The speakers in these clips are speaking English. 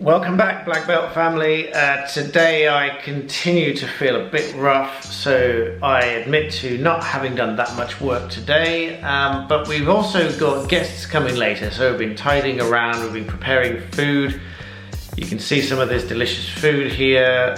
Welcome back, Black Belt family. Today I continue to feel a bit rough, so I admit to not having done that much work today, but we've also got guests coming later, so we've been tidying around, we've been preparing food. You can see some of this delicious food here.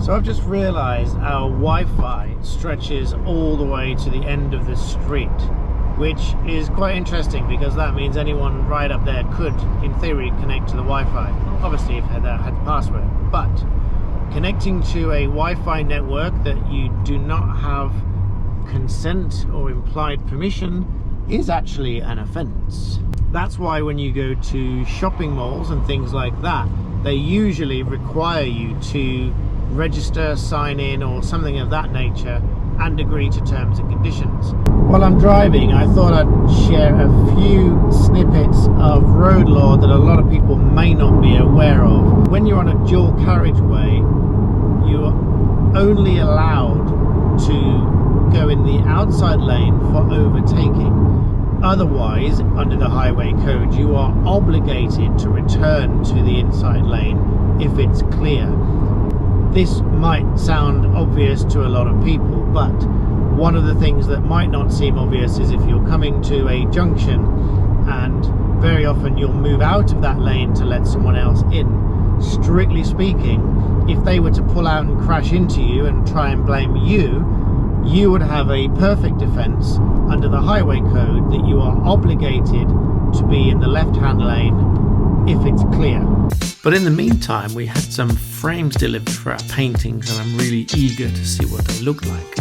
So I've just realised our Wi-Fi stretches all the way to the end of the street, which is quite interesting because that means anyone right up there could, in theory, connect to the Wi-Fi. Obviously if they had the password, but connecting to a Wi-Fi network that you do not have consent or implied permission is actually an offence. That's why when you go to shopping malls and things like that, they usually require you to register, sign in, or something of that nature and agree to terms and conditions. While I'm driving, I thought I'd share a few snippets of road law that a lot of people may not be aware of. When you're on a dual carriageway, you're only allowed to go in the outside lane for overtaking. Otherwise, under the highway code, you are obligated to return to the inside lane if it's clear. This might sound obvious to a lot of people, but one of the things that might not seem obvious is if you're coming to a junction and very often you'll move out of that lane to let someone else in. Strictly speaking, if they were to pull out and crash into you and try and blame you, you would have a perfect defense under the highway code that you are obligated to be in the left-hand lane if it's clear. But in the meantime, we had some frames delivered for our paintings, and I'm really eager to see what they look like.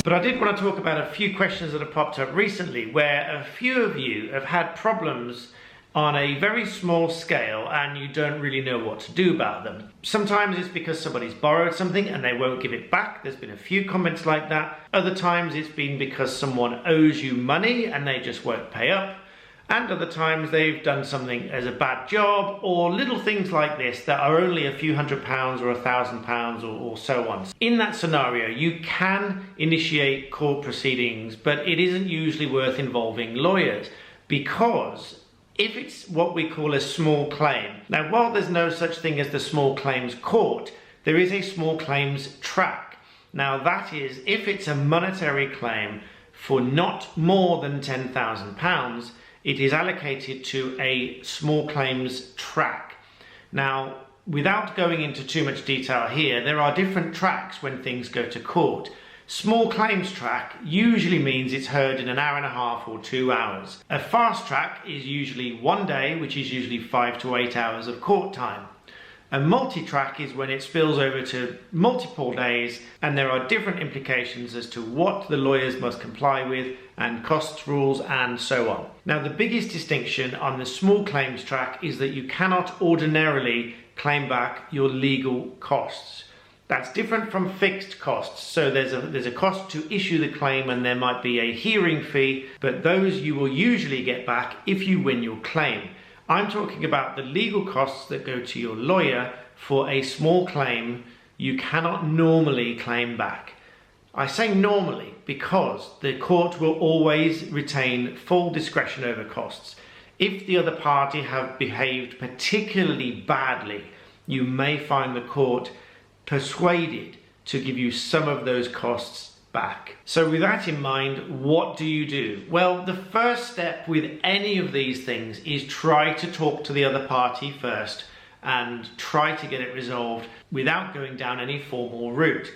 But I did want to talk about a few questions that have popped up recently where a few of you have had problems on a very small scale and you don't really know what to do about them. Sometimes it's because somebody's borrowed something and they won't give it back. There's been a few comments like that. Other times it's been because someone owes you money and they just won't pay up. And other times they've done something as a bad job, or little things like this that are only a few £100 or £1,000 or so on. In that scenario, you can initiate court proceedings, but it isn't usually worth involving lawyers because if it's what we call a small claim. Now, while there's no such thing as the small claims court, there is a small claims track. Now, that is, if it's a monetary claim for not more than £10,000, it is allocated to a small claims track. Now, without going into too much detail here, there are different tracks when things go to court. Small claims track usually means it's heard in an hour and a half or 2 hours. A fast track is usually 1 day, which is usually 5 to 8 hours of court time. A multi-track is when it spills over to multiple days, and there are different implications as to what the lawyers must comply with and costs rules and so on. Now, the biggest distinction on the small claims track is that you cannot ordinarily claim back your legal costs. That's different from fixed costs. So there's a cost to issue the claim and there might be a hearing fee, but those you will usually get back if you win your claim. I'm talking about the legal costs that go to your lawyer for a small claim you cannot normally claim back. I say normally because the court will always retain full discretion over costs. If the other party have behaved particularly badly, you may find the court persuaded to give you some of those costs back. So with that in mind, what do you do? Well, the first step with any of these things is try to talk to the other party first and try to get it resolved without going down any formal route.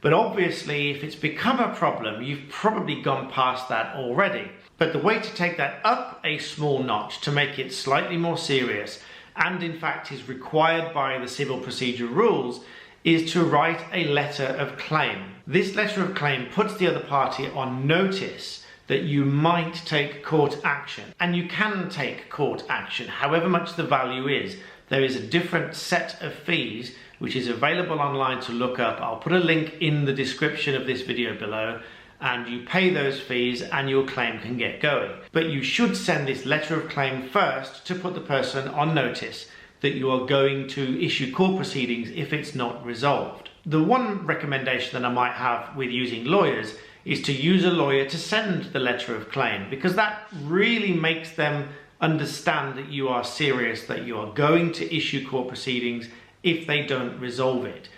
But obviously, if it's become a problem, you've probably gone past that already. But the way to take that up a small notch to make it slightly more serious, and in fact is required by the civil procedure rules, is to write a letter of claim. This letter of claim puts the other party on notice that you might take court action, and you can take court action, however much the value is. There is a different set of fees which is available online to look up. I'll put a link in the description of this video below, and you pay those fees and your claim can get going. But you should send this letter of claim first to put the person on notice that you are going to issue court proceedings if it's not resolved. The one recommendation that I might have with using lawyers is to use a lawyer to send the letter of claim, because that really makes them understand that you are serious, that you are going to issue court proceedings if they don't resolve it.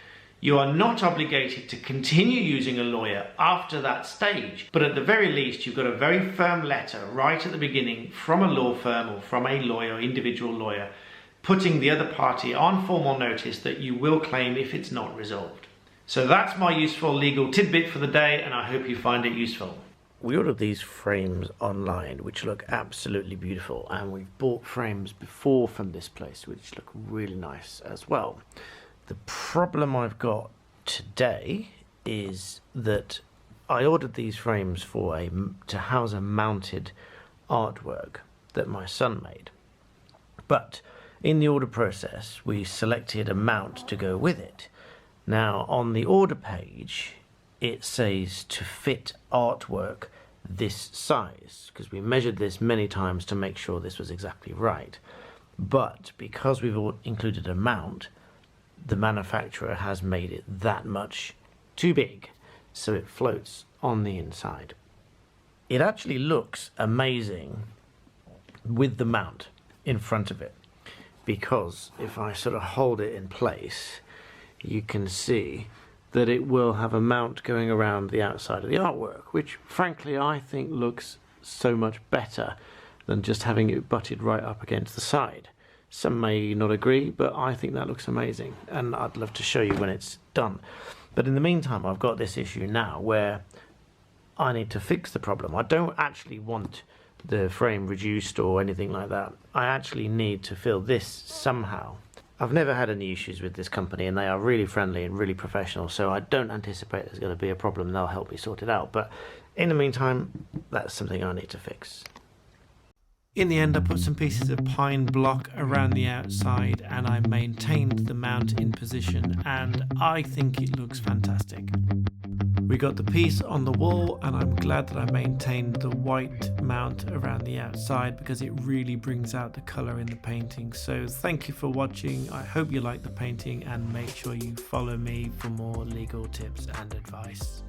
You are not obligated to continue using a lawyer after that stage, but at the very least you've got a very firm letter right at the beginning from a law firm or from a lawyer, individual lawyer, putting the other party on formal notice that you will claim if it's not resolved. So that's my useful legal tidbit for the day, and I hope you find it useful. We ordered these frames online, which look absolutely beautiful, and we've bought frames before from this place, which look really nice as well. The problem I've got today is that I ordered these frames to house a mounted artwork that my son made. But in the order process, we selected a mount to go with it. Now, on the order page, it says to fit artwork this size, because we measured this many times to make sure this was exactly right. But because we've included a mount, the manufacturer has made it that much too big, so it floats on the inside. It actually looks amazing with the mount in front of it, because if I sort of hold it in place, you can see that it will have a mount going around the outside of the artwork, which frankly I think looks so much better than just having it butted right up against the side. Some may not agree, but I think that looks amazing, and I'd love to show you when it's done. But in the meantime, I've got this issue now where I need to fix the problem. I don't actually want the frame reduced or anything like that. I actually need to fill this somehow. I've never had any issues with this company, and they are really friendly and really professional, so I don't anticipate there's going to be a problem. They'll help me sort it out, but in the meantime, that's something I need to fix. In the end, I put some pieces of pine block around the outside, and I maintained the mount in position, and I think it looks fantastic. We got the piece on the wall, and I'm glad that I maintained the white mount around the outside, because it really brings out the colour in the painting. So thank you for watching. I hope you like the painting, and make sure you follow me for more legal tips and advice.